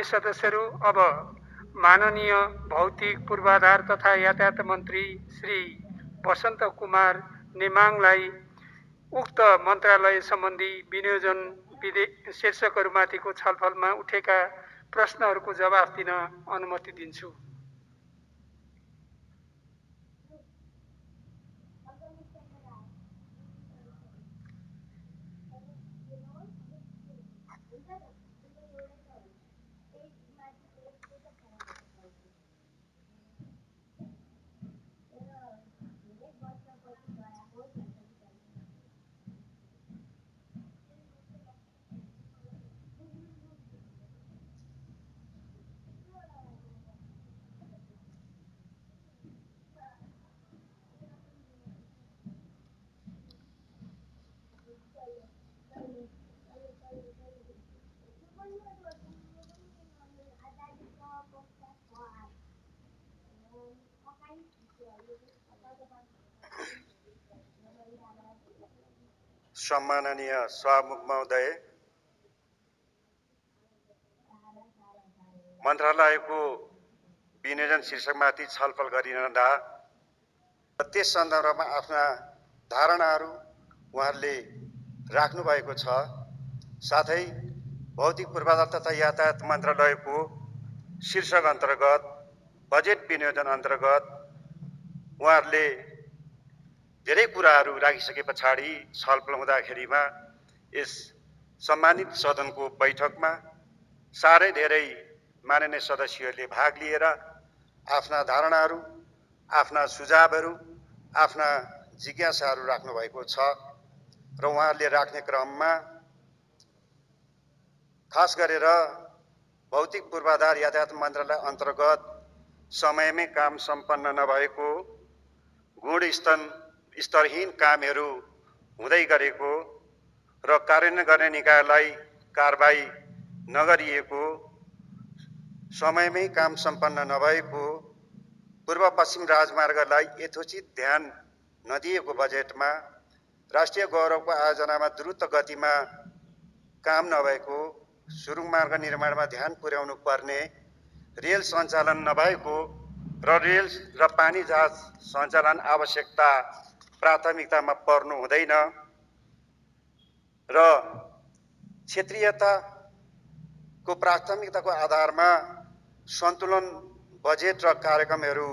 माननीय सदस्यहरू, अब माननीय भौतिक पूर्वाधार तथा यातायात मन्त्री श्री वसन्त कुमार नेमाङलाई उक्त मन्त्रालय सम्बन्धी विनियोजन शीर्षकहरूमाथिको छलफलमा उठेका प्रश्नहरूको जवाफ दिन अनुमति दिन्छु। सम्माननीय सभामुख महोदय, मन्त्रालयको विनियोजन शीर्षकमाथि छलफल गरिरहँदा त्यस सन्दर्भमा आफ्ना धारणाहरू उहाँहरूले राख्नु भएको छ। साथै भौतिक पूर्वाधार तथा यातायात मन्त्रालयको शीर्षक अन्तर्गत बजेट विनियोजन अन्तर्गत उहाँहरूले धेरै कुराहरू राखिसके पछाडि छलफल हुँदाखेरिमा यस सम्मानित सदनको बैठकमा साह्रै धेरै माननीय सदस्यहरूले भाग लिएर आफ्ना धारणाहरू, आफ्ना सुझावहरू, आफ्ना जिज्ञासाहरू राख्नु भएको छ र उहाँहरूले राख्ने क्रममा खास गरेर भौतिक पूर्वाधार यातायात मन्त्रालय अन्तर्गत समयमै काम सम्पन्न नभएको, गुणस्तरहीन कामहरू हुँदै गरेको र कार्यान्वयन गर्ने निकायलाई कारबाही नगरिएको, समयमै काम सम्पन्न नभएको, पूर्व पश्चिम राजमार्गलाई यथोचित ध्यान नदिएको बजेटमा, राष्ट्रिय गौरवको आयोजनामा द्रुत गतिमा काम नभएको, सुरुङ मार्ग निर्माणमा ध्यान पुर्याउनु पर्ने, रेल सञ्चालन नभएको र रेल र पानी जहाज सञ्चालन आवश्यकता प्राथमिकतामा पर्नु हुँदैन र क्षेत्रीयताको प्राथमिकताको आधारमा सन्तुलन बजेट र कार्यक्रमहरू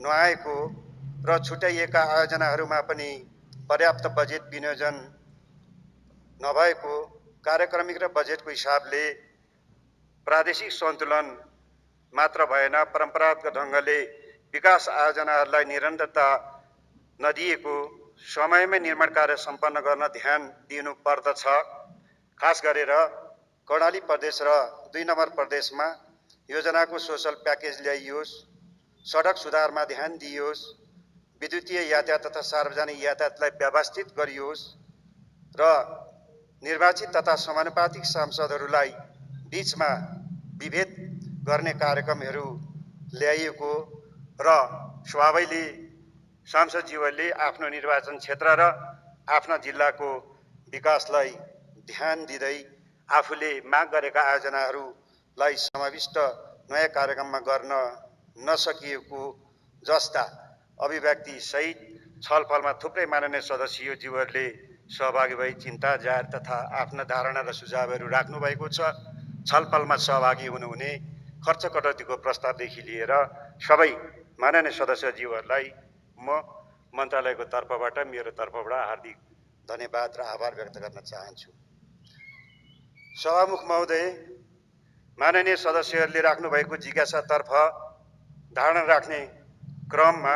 नआएको र छुट्याइएका आयोजनाहरूमा पनि पर्याप्त बजेट विनियोजन नभएको, कार्यक्रमिक र बजेटको हिसाबले प्रादेशिक सन्तुलन मात्र भएन, परम्परागत ढङ्गले विकास आयोजनाहरूलाई निरन्तरता नदिएको, समयमै निर्माण कार्य सम्पन्न गर्न ध्यान दिनु पर्दछ। खास गरेर कर्णाली प्रदेश र 2 नम्बर प्रदेशमा योजनाको सोसल प्याकेज ल्याइयोस्, सडक सुधारमा ध्यान दिइयोस्, विद्युतीय यातायात तथा सार्वजनिक यातायातलाई व्यवस्थित गरियोस् र निर्वाचित तथा समानुपातिक सांसदहरूलाई बीचमा विभेद गर्ने कार्यक्रमहरू ल्याइएको र सभाले सांसदज्यूहरूले आफ्नो निर्वाचन क्षेत्र र आफ्ना जिल्लाको विकासलाई ध्यान दिँदै आफूले माग गरेका आयोजनाहरूलाई समाविष्ट नयाँ कार्यक्रममा गर्न नसकिएको जस्ता अभिव्यक्ति सहित छलफलमा थुप्रै माननीय सदस्यज्यूहरूले सहभागी भई चिन्ता जाहेर तथा आफ्ना धारणा र सुझावहरू राख्नु भएको छ। छलफलमा सहभागी हुनुहुने खर्च कटौतीको प्रस्तावदेखि लिएर सबै माननीय सदस्यज्यूहरूलाई म मन्त्रालयको तर्फबाट, मेरो तर्फबाट हार्दिक धन्यवाद र आभार व्यक्त गर्न चाहन्छु। सभामुख महोदय, माननीय सदस्यहरूले राख्नुभएको जिज्ञासातर्फ धारणा राख्ने क्रममा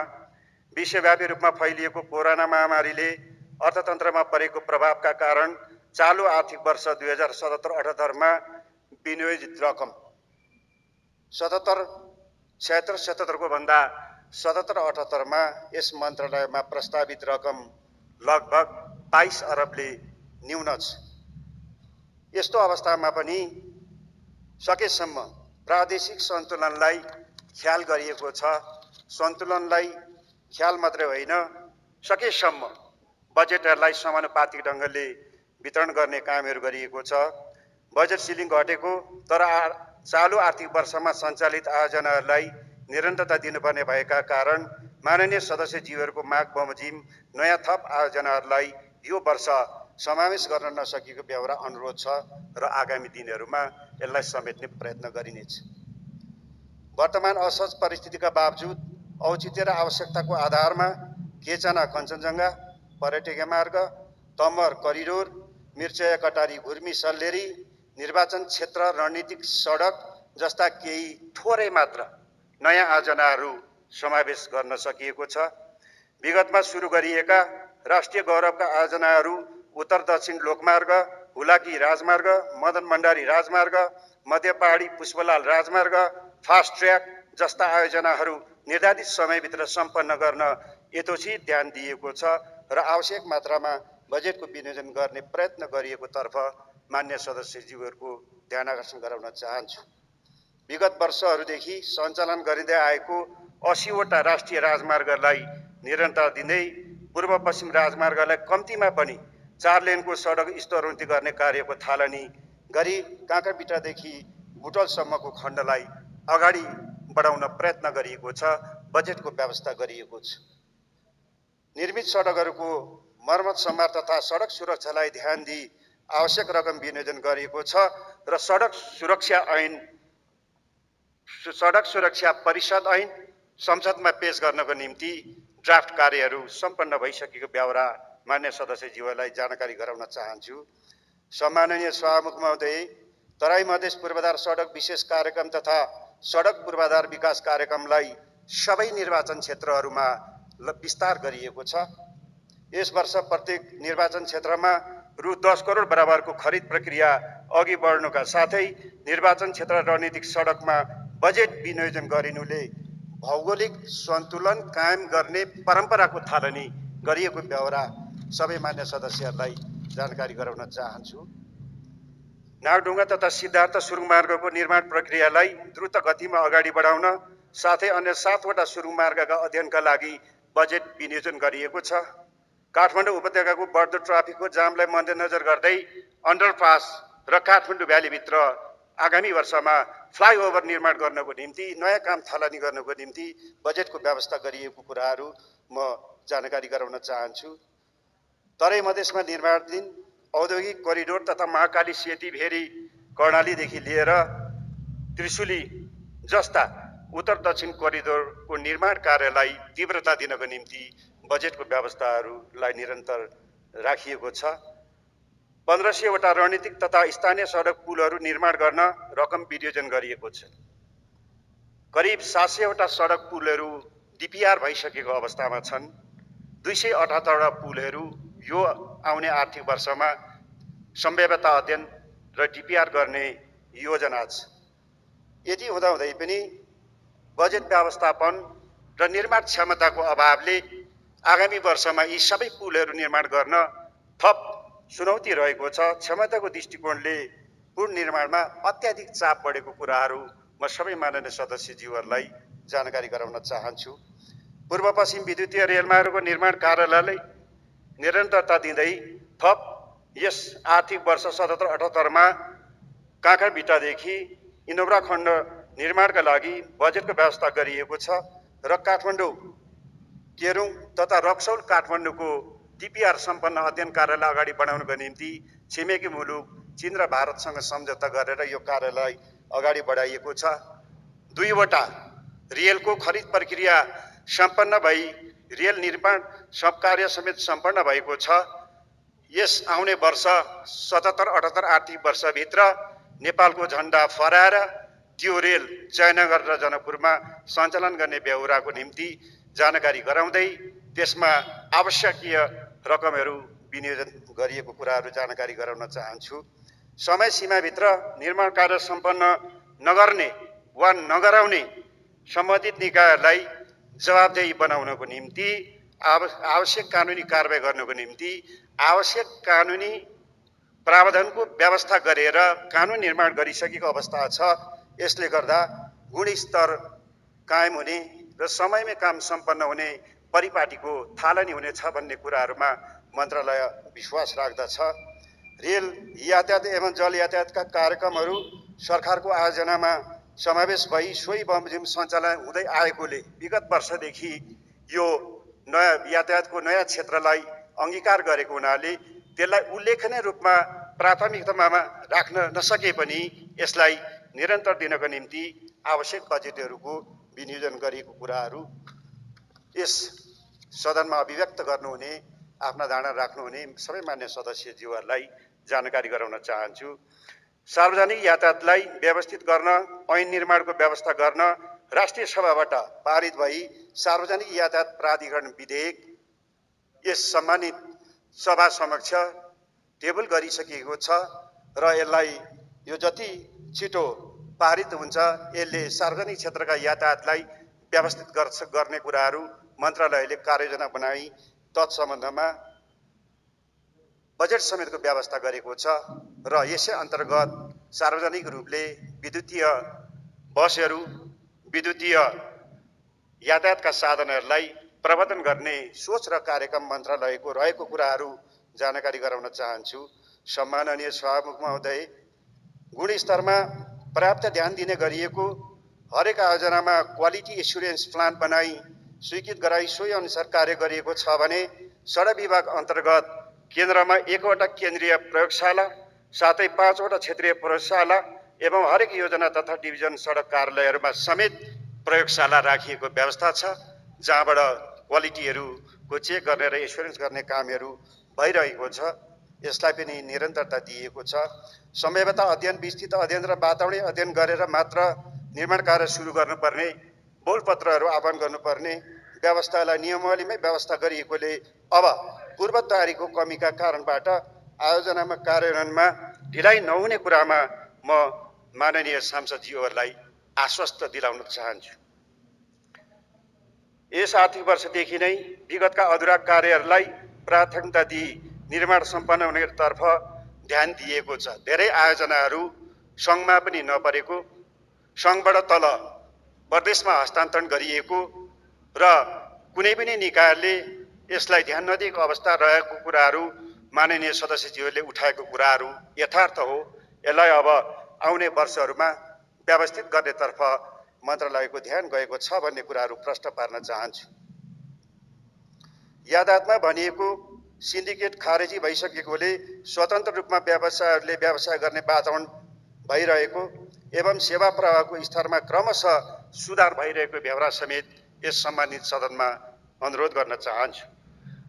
विश्वव्यापी रूपमा फैलिएको कोरोना महामारीले अर्थतन्त्रमा परेको प्रभावका कारण चालु आर्थिक वर्ष 2077-78 विनियोजित रकम 76 को भन्दा 77-78 यस मन्त्रालयमा प्रस्तावित रकम लगभग 22 अरबले न्यून छ। यस्तो अवस्थामा पनि सकेसम्म प्रादेशिक सन्तुलनलाई ख्याल गरिएको छ। सन्तुलनलाई ख्याल मात्रै होइन, सकेसम्म बजेटहरूलाई समानुपातिक ढङ्गले वितरण गर्ने कामहरू गरिएको छ। बजेट सिलिङ घटेको तर चालु आर्थिक वर्षमा सञ्चालित आयोजनाहरूलाई निरन्तरता दिनुपर्ने भएका कारण माननीय सदस्यज्यूहरूको माग बमोजिम नयाँ थप आयोजनाहरूलाई यो वर्ष समावेश गर्न नसकेको बेहोरा अनुरोध छ र आगामी दिनहरूमा यसलाई समेट्ने प्रयत्न गरिनेछ। वर्तमान असहज परिस्थितिका बावजुद औचित्य र आवश्यकताको आधारमा केचना कञ्चनजङ्घा पर्यटकीय मार्ग, तमर करिडोर, मिर्चया कटारी घुर्मी सल्लेरी, निर्वाचन क्षेत्र रणनीतिक सडक जस्ता केही थोरै मात्र नयाँ आयोजनाहरू समावेश गर्न सकिएको छ। विगतमा सुरु गरिएका राष्ट्रिय गौरवका आयोजनाहरू उत्तर दक्षिण लोकमार्ग, हुलाकी राजमार्ग, मदन भण्डारी राजमार्ग, मध्य पहाडी पुष्पलाल राजमार्ग, फास्ट ट्र्याक जस्ता आयोजनाहरू निर्धारित समयभित्र सम्पन्न गर्न यथोचित ध्यान दिएको छ र आवश्यक मात्रामा बजेटको विनियोजन गर्ने प्रयत्न गरिएको तर्फ मान्य सदस्यज्यूहरूको ध्यान आकर्षण गराउन चाहन्छु। विगत वर्षहरूदेखि सञ्चालन गरिँदै आएको 80 वटा राष्ट्रिय राजमार्गलाई निरन्तरता दिँदै पूर्व पश्चिम राजमार्गलाई कम्तीमा पनि 4 लेनको सडक स्तरोन्नति गर्ने कार्यको थालनी गरी काँक्राबिटादेखि बुटलसम्मको खण्डलाई अगाडि बढाउन प्रयत्न गरिएको छ, बजेटको व्यवस्था गरिएको छ। निर्मित सडकहरूको मर्मत सम्हार तथा सडक सुरक्षालाई ध्यान दिई आवश्यक रकम विनियोजन गरिएको छ र सडक सुरक्षा परिषद ऐन संसदमा पेश गर्नको निम्ति ड्राफ्ट कार्यहरू सम्पन्न भइसकेको बेहोरा मान्य सदस्यज्यूहरूलाई जानकारी गराउन चाहन्छु। सम्माननीय सभामुख महोदय, तराई मधेस पूर्वाधार सडक विशेष कार्यक्रम तथा सडक पूर्वाधार विकास कार्यक्रमलाई सबै निर्वाचन क्षेत्रहरूमा विस्तार गरिएको छ। यस वर्ष प्रत्येक निर्वाचन क्षेत्रमा रु 10 करोड बराबरको खरिद प्रक्रिया अघि बढ्नुका साथै निर्वाचन क्षेत्र रणनीतिक सडकमा बजेट विनियोजन गरिनुले भौगोलिक सन्तुलन कायम गर्ने परम्पराको थालनी गरिएको बेहोरा सबै मान्य सदस्यहरूलाई जानकारी गराउन चाहन्छु। नागढुङ्गा तथा सिद्धार्थ सुरुङ मार्गको निर्माण प्रक्रियालाई द्रुत गतिमा अगाडि बढाउन साथै अन्य 7 वटा सुरुङ मार्गका अध्ययनका लागि बजेट विनियोजन गरिएको छ। काठमाडौँ उपत्यकाको बढ्दो ट्राफिकको जामलाई मध्यनजर गर्दै अन्डरपास र काठमाडौँ भ्यालीभित्र आगामी वर्षमा फ्लाइओभर निर्माण गर्नको निम्ति नयाँ काम थालनी गर्नको निम्ति बजेटको व्यवस्था गरिएको कुराहरू म जानकारी गराउन चाहन्छु। तराई मधेसमा निर्माणाधीन औद्योगिक कोरिडोर तथा महाकाली सेती भेरी कर्णालीदेखि लिएर त्रिशुली जस्ता उत्तर दक्षिण कोरिडोरको निर्माण कार्यलाई तीव्रता दिनको निम्ति बजेटको व्यवस्थाहरूलाई निरन्तर राखिएको छ। 1500 वटा रणनीतिक तथा स्थानीय सडक पुलहरू निर्माण गर्न रकम विनियोजन गरिएको छ। करिब 700 वटा सडक पुलहरू डिपिआर भइसकेको अवस्थामा छन्। 278 वटा पुलहरू यो आउने आर्थिक वर्षमा सम्भाव्यता अध्ययन र डिपिआर गर्ने योजना छ। यति हुँदाहुँदै पनि बजेट व्यवस्थापन र निर्माण क्षमताको अभावले आगामी वर्षमा यी सबै पुलहरू निर्माण गर्न थप चुनौती रहेको छ। क्षमताको दृष्टिकोणले पुल निर्माणमा अत्याधिक चाप बढेको कुराहरू म सबै माननीय सदस्यज्यूहरूलाई जानकारी गराउन चाहन्छु। पूर्व पश्चिम विद्युतीय रेलमार्गको निर्माण कार्यलाई निरन्तरता दिँदै थप यस आर्थिक वर्ष 77-78 मा काँक्राबिटादेखि इनौरा खण्ड निर्माणका लागि बजेटको व्यवस्था गरिएको छ र काठमाडौँ केरुङ तथा रक्सौल काठमाडौँको डिपिआर सम्पन्न अध्ययन कार्यलाई अगाडि बढाउनको निम्ति छिमेकी मुलुक चीन र भारतसँग सम्झौता गरेर यो कार्यलाई अगाडि बढाइएको छ। 2 वटा रेलको खरिद प्रक्रिया सम्पन्न भई रेल निर्माण सब कार्य समेत सम्पन्न भएको छ। यस आउने वर्ष 77-78 आर्थिक वर्षभित्र नेपालको झण्डा फहराएर त्यो रेल जयनगर र जनकपुरमा सञ्चालन गर्ने बेहोराको निम्ति जानकारी गराउँदै त्यसमा आवश्यकीय रकमहरू विनियोजन गरिएको कुराहरू जानकारी गराउन चाहन्छु। समय सीमाभित्र निर्माण कार्य सम्पन्न नगर्ने वा नगराउने सम्बन्धित निकायहरूलाई जवाबदेही बनाउनको निम्ति आवश्यक कानुनी कारबाही गर्नको निम्ति आवश्यक कानुनी प्रावधानको व्यवस्था गरेर कानुन निर्माण गरिसकेको अवस्था छ। यसले गर्दा गुणस्तर कायम हुने र समयमै काम सम्पन्न हुने परिपाटीको थालनी हुनेछ भन्ने कुराहरूमा मन्त्रालय विश्वास राख्दछ। रेल यातायात एवं जल यातायातका कार्यक्रमहरू सरकारको आयोजनामा समावेश भई सोही बमोजिम सञ्चालन हुँदै आएकोले विगत वर्षदेखि यो नयाँ यातायातको नयाँ क्षेत्रलाई अङ्गीकार गरेको हुनाले त्यसलाई उल्लेखनीय रूपमा प्राथमिकतामा राख्न नसके पनि यसलाई निरन्तर दिनको निम्ति आवश्यक बजेटहरूको विनियोजन गरिएको कुराहरू यस सदनमा अभिव्यक्त गर्नुहुने आफ्ना धारणा राख्नुहुने सबै मान्य सदस्यज्यूहरूलाई जानकारी गराउन चाहन्छु। सार्वजनिक यातायातलाई व्यवस्थित गर्न ऐन निर्माणको व्यवस्था गर्न राष्ट्रिय सभाबाट पारित भई सार्वजनिक यातायात प्राधिकरण विधेयक यस सम्मानित सभा समक्ष टेबल गरिसकेको छ र यसलाई यो जति छिटो पारित हुन्छ यसले सार्वजनिक क्षेत्रका यातायातलाई व्यवस्थित गर्ने कुराहरू मन्त्रालयले कार्ययोजना बनाई तत्सम्बन्धमा बजेट समेतको व्यवस्था गरेको छ र यसै अन्तर्गत सार्वजनिक रूपले विद्युतीय बसहरू विद्युतीय यातायातका साधनहरूलाई प्रवर्धन गर्ने सोच र कार्यक्रम मन्त्रालयको रहेको कुराहरू जानकारी गराउन चाहन्छु। सम्माननीय सभामुख महोदय, गुणस्तरमा पर्याप्त ध्यान दिने गरिएको हरेक आयोजनामा क्वालिटी एस्युरेन्स प्लान बनाई स्वीकृत गराई सोही अनुसार कार्य गरिएको छ भने सडक विभाग अन्तर्गत केन्द्रमा 1वटा केन्द्रीय प्रयोगशाला साथै 5वटा क्षेत्रीय प्रयोगशाला एवं हरेक योजना तथा डिभिजन सडक कार्यालयहरूमा समेत प्रयोगशाला राखिएको व्यवस्था छ, जहाँबाट क्वालिटीहरूको चेक गर्ने र एस्युरेन्स गर्ने कामहरू भइरहेको छ। यसलाई पनि निरन्तरता दिएको छ। संभाव्यता अध्ययन, विस्तृत अध्ययन र वातावरणीय अध्ययन गरेर मात्र निर्माण कार्य सुरु गर्नुपर्ने, बोलपत्रहरू आह्वान गर्नुपर्ने व्यवस्थालाई नियमावलीमै व्यवस्था गरिएकोले अब पूर्व तयारीको कमीका कारणबाट आयोजनामा कार्यान्वयनमा ढिलाइ नहुने कुरामा म माननीय सांसदज्यूहरूलाई आश्वस्त दिलाउन चाहन्छु। यस आर्थिक वर्षदेखि नै विगतका अधुरा कार्यहरूलाई प्राथमिकता दिई निर्माण सम्पन्न हुनेतर्फ ध्यान दिएको छ। धेरै आयोजनाहरू सङ्घमा पनि नपरेको, सङ्घबाट तल प्रदेशमा हस्तान्तरण गरिएको र कुनै पनि निकायले यसलाई ध्यान नदिएको अवस्था रहेको कुराहरू माननीय सदस्यज्यूहरूले उठाएको कुराहरू यथार्थ हो। यसलाई अब आउने वर्षहरूमा व्यवस्थित गर्नेतर्फ मन्त्रालयको ध्यान गएको छ भन्ने कुराहरू प्रश्न पार्न चाहन्छु। यातायातमा भनिएको सिन्डिकेट खारेजी भइसकेकोले स्वतन्त्र रूपमा व्यवसायहरूले व्यवसाय गर्ने वातावरण भइरहेको एवं सेवा प्रवाहको स्तरमा क्रमशः सुधार भइरहेको व्यवहार समेत यस सम्मानित सदनमा अनुरोध गर्न चाहन्छु।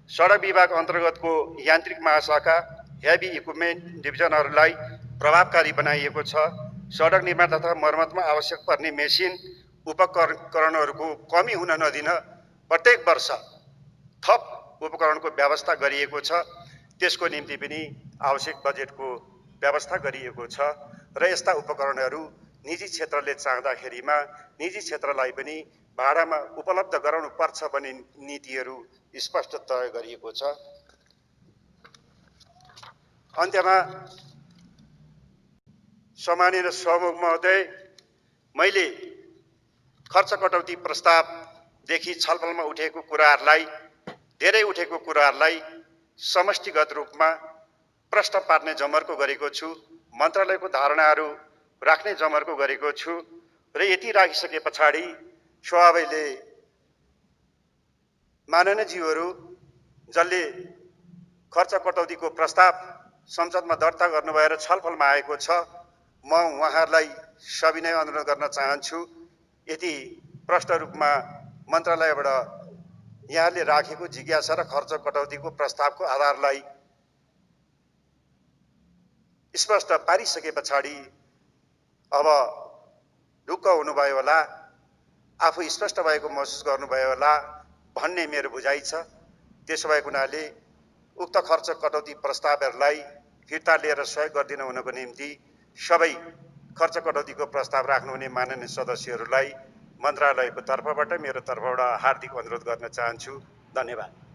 सडक विभाग अन्तर्गतको यान्त्रिक महाशाखा हेभी इक्विपमेन्ट डिभिजनहरूलाई प्रभावकारी बनाइएको छ। सडक निर्माण तथा मर्मतमा आवश्यक पर्ने मेसिन उपकरणहरूको कमी हुन नदिन प्रत्येक वर्ष थप उपकरणको व्यवस्था गरिएको छ। त्यसको निम्ति पनि आवश्यक बजेटको व्यवस्था गरिएको छ र यस्ता उपकरणहरू निजी क्षेत्रले चाहँदाखेरिमा निजी क्षेत्रलाई पनि भाडामा उपलब्ध गराउनु पर्छ भन्ने नीतिहरू स्पष्ट तय गरिएको छ। अन्त्यमा सम्माननीय सभामुख महोदय, मैले खर्च कटौती प्रस्तावदेखि छलफलमा उठेको कुराहरूलाई धेरै उठेको कुराहरूलाई समष्टिगत रूपमा प्रश्न पार्ने जमर्को गरेको छु। मन्त्रालयको धारणाहरू राख्ने जमर्को गरेको छु र यति राखिसके पछाडि सभाले माननीयज्यूहरू जसले खर्च कटौतीको प्रस्ताव संसदमा दर्ता गर्नुभएर छलफलमा आएको छ, म उहाँहरूलाई सविनय अनुरोध गर्न चाहन्छु, यति प्रष्ट रूपमा मन्त्रालयबाट यहाँले राखेको जिज्ञासा र खर्च कटौतीको प्रस्तावको आधारलाई स्पष्ट पारिसके पछाडि अब ढुक्क हुनुभयो होला, आफू स्पष्ट भएको महसुस गर्नुभयो होला भन्ने मेरो बुझाइ छ। त्यसो भएको हुनाले उक्त खर्च कटौती प्रस्तावहरूलाई फिर्ता लिएर सहयोग गरिदिन हुनको निम्ति सबै खर्च कटौतीको प्रस्ताव राख्नुहुने माननीय सदस्यहरूलाई मन्त्रालयको तर्फबाट मेरो तर्फबाट हार्दिक अनुरोध गर्न चाहन्छु। धन्यवाद।